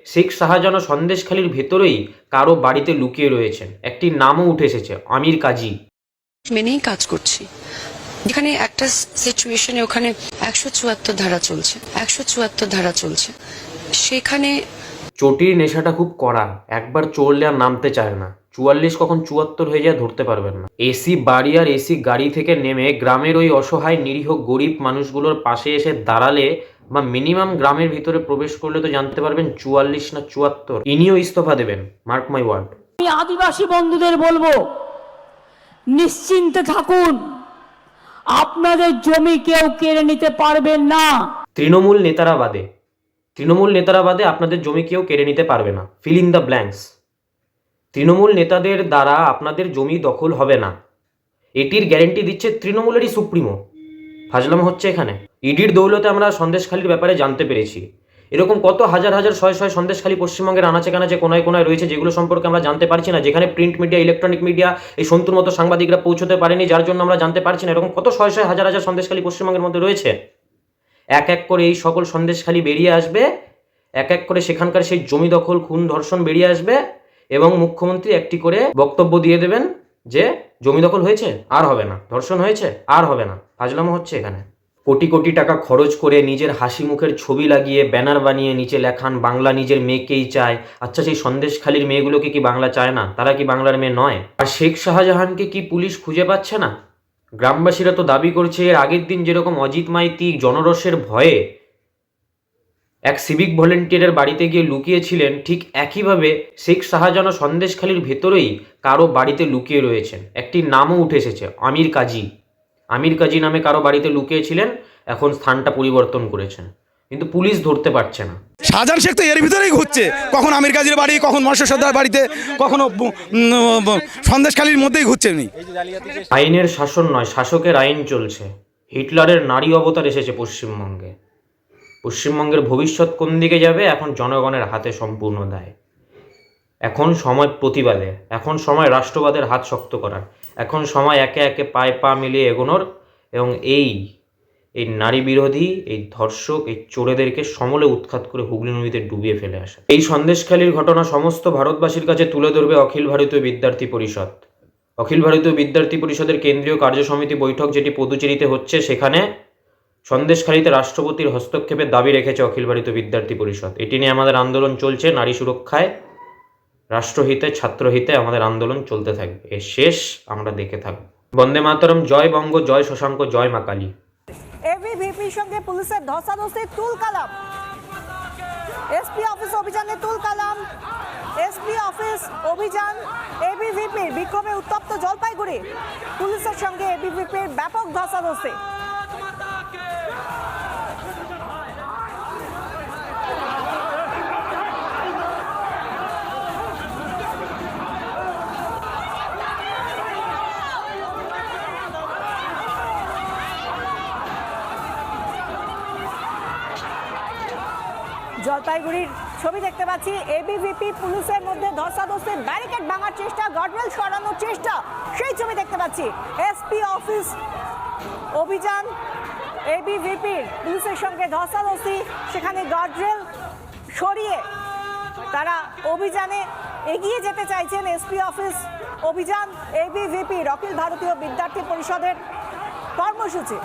শেখ শাহজাহান সন্দেশখালির ভেতরেই কারো বাড়িতে লুকিয়ে রয়েছেন। একটি নামও উঠে এসেছে, আমির কাজী। মেনেই কাজ করছি, যেখানে একটা সিচুয়েশনে ওখানে 174 ধারা চলছে সেখানে চটির নেশাটা খুব কড়া, একবার চড়লে আর নামতে চায় না। 44 কখন 74 হয়ে যায় ধরতে পারবেন না। এসি বাড়ি আর এসি গাড়ি থেকে নেমে গ্রামের ওই অসহায় নিরীহ গরিব মানুষগুলোর পাশে এসে দাঁড়ালে বা মিনিমাম গ্রামের ভিতরে প্রবেশ করলে তো জানতে পারবেন 44 না 74। ইনিও ইস্তফা দেবেন, মার্ক মাই ওয়ার্ড। আমি আদিবাসী বন্ধুদের বলবো, নিশ্চিন্তে থাকুন, আপনাদের জমি কেউ কেড়ে নিতে পারবেন না। তৃণমূল নেতারা বাদে আপনাদের জমি কেউ কেড়ে নিতে পারবে না। Fill in the blanks. Trinamool নেতাদের দ্বারা আপনাদের জমি দখল হবে না, এটির গ্যারেন্টি দিচ্ছে তৃণমূলেরই সুপ্রিমো। ফাজলাম হচ্ছে এখানে। ইডির দৌলতে আমরা সন্দেশখালির ব্যাপারে জানতে পেরেছি। এরকম কত হাজার হাজার শয় শয় সন্দেশখালি পশ্চিমবঙ্গের আনাচে কানাচে কোনায় কোনায় রয়েছে, যেগুলো সম্পর্কে আমরা জানতে পারছি না, যেখানে প্রিন্ট মিডিয়া, ইলেকট্রনিক মিডিয়া, এই সন্তুর মতো সাংবাদিকরা পৌঁছতে পারেনি, যার জন্য আমরা জানতে পারছি না। এরকম কত শয় শয় হাজার হাজার সন্দেশখালি পশ্চিমবঙ্গের মধ্যে রয়েছে। এক এক করে এই সকল সন্দেশখালি বেরিয়ে আসবে, এক এক করে সেখানকার সেই জমি দখল, খুন, ধর্ষণ বেরিয়ে আসবে, এবং মুখ্যমন্ত্রী একটি করে বক্তব্য দিয়ে দেবেন যে জমি দখল হয়েছে, আর হবে না, ধর্ষণ হয়েছে, আর হবে না। ফাজলামো হচ্ছে এখানে। কোটি কোটি টাকা খরচ করে নিজের হাসি মুখের ছবি লাগিয়ে ব্যানার বানিয়ে নিচে লেখান বাংলা নিজের মেয়েকেই চায়। আচ্ছা, সেই সন্দেশখালির মেয়েগুলোকে কি বাংলা চায় না? তারা কি বাংলার মেয়ে নয়? আর শেখ শাহজাহানকে কি পুলিশ খুঁজে পাচ্ছে না? গ্রামবাসীরা তো দাবি করছে এর আগের দিন যেরকম অজিত মাইতি জনরোষের ভয়ে এক সিভিক ভলেন্টিয়ারের বাড়িতে গিয়ে লুকিয়েছিলেন, ঠিক একইভাবে শেখ শাহজাহান সন্দেশখালির ভেতরেই কারো বাড়িতে লুকিয়ে রয়েছেন। একটি নামও উঠে এসেছে, আমির কাজী নামে কারো বাড়িতে লুকিয়েছিলেন, এখন স্থানটা পরিবর্তন করেছেন, কিন্তু পুলিশ ধরতে পারছে না। শাহজাহান শেখ তো এর ভিতরেই ঘুরছে, কখন আমির কাজীর বাড়ি, কখন মৎস্য সর্দার বাড়িতে, কখনো সন্দেশখালির মধ্যেই ঘুরছে। আইনের শাসন নয়, শাসকের আইন চলছে। হিটলারের নারী অবতার এসেছে পশ্চিমবঙ্গে। পশ্চিমবঙ্গের ভবিষ্যৎ কোন দিকে যাবে এখন জনগণের হাতে সম্পূর্ণ দায়। এখন সময় প্রতিবাদের, এখন সময় রাষ্ট্রবাদের হাত শক্ত করার, এখন সময় একে একে পায়ে পা মিলিয়ে এগোনোর, এবং এই নারী বিরোধী, এই ধর্ষক, এই চোরেদেরকে সমূলে উৎখাত করে হুগলি নদীতে ডুবিয়ে ফেলে আসা। এই সন্দেশখালির ঘটনা সমস্ত ভারতবাসীর কাছে তুলে ধরবে অখিল ভারতীয় বিদ্যার্থী পরিষদ। অখিল ভারতীয় বিদ্যার্থী পরিষদের কেন্দ্রীয় কার্য সমিতি বৈঠক যেটি পুদুচেরিতে হচ্ছে, সেখানে সন্দেশখালিতে রাষ্ট্রপতির হস্তক্ষেপের দাবি রেখেছে অখিল ভারতীয় বিদ্যার্থী পরিষদ। এটি নিয়ে আমাদের আন্দোলন চলছে। নারী সুরক্ষায়, রাষ্ট্রহিতে, ছাত্রহিতে আমাদের আন্দোলন চলতে থাকবে। এর শেষ আমরা দেখে থাকবো। বন্দে মাতরম, জয় বঙ্গ, জয় শশাঙ্ক, জয় মা কালী। এবিভিপির সঙ্গে পুলিশের ধস্তাধস্তি, তুলকালাম। এসপি অফিস অভিযানে তুলকালাম। এসপি অফিস অভিযান, এবিভিপির বিক্ষোভে উত্তপ্ত জলপাইগুড়ি। পুলিশের সঙ্গে এবিভিপির ব্যাপক ধস্তাধস্তি। জলপাইগুড়ির ছবি দেখতে পাচ্ছি। এবিভিপি পুলিশের মধ্যে ধস্তাধস্তি, ব্যারিকেড ভাঙার চেষ্টা, গার্ডরেল সরানোর চেষ্টা, সেই ছবি দেখতে পাচ্ছি। এসপি অফিস অভিযান, এবিভিপির পুলিশের সঙ্গে ধস্তাধস্তি, সেখানে গার্ডরেল সরিয়ে তারা অভিযানে এগিয়ে যেতে চাইছেন। এসপি অফিস অভিযান, এবিভিপির অখিল ভারতীয় বিদ্যার্থী পরিষদের কর্মসূচি।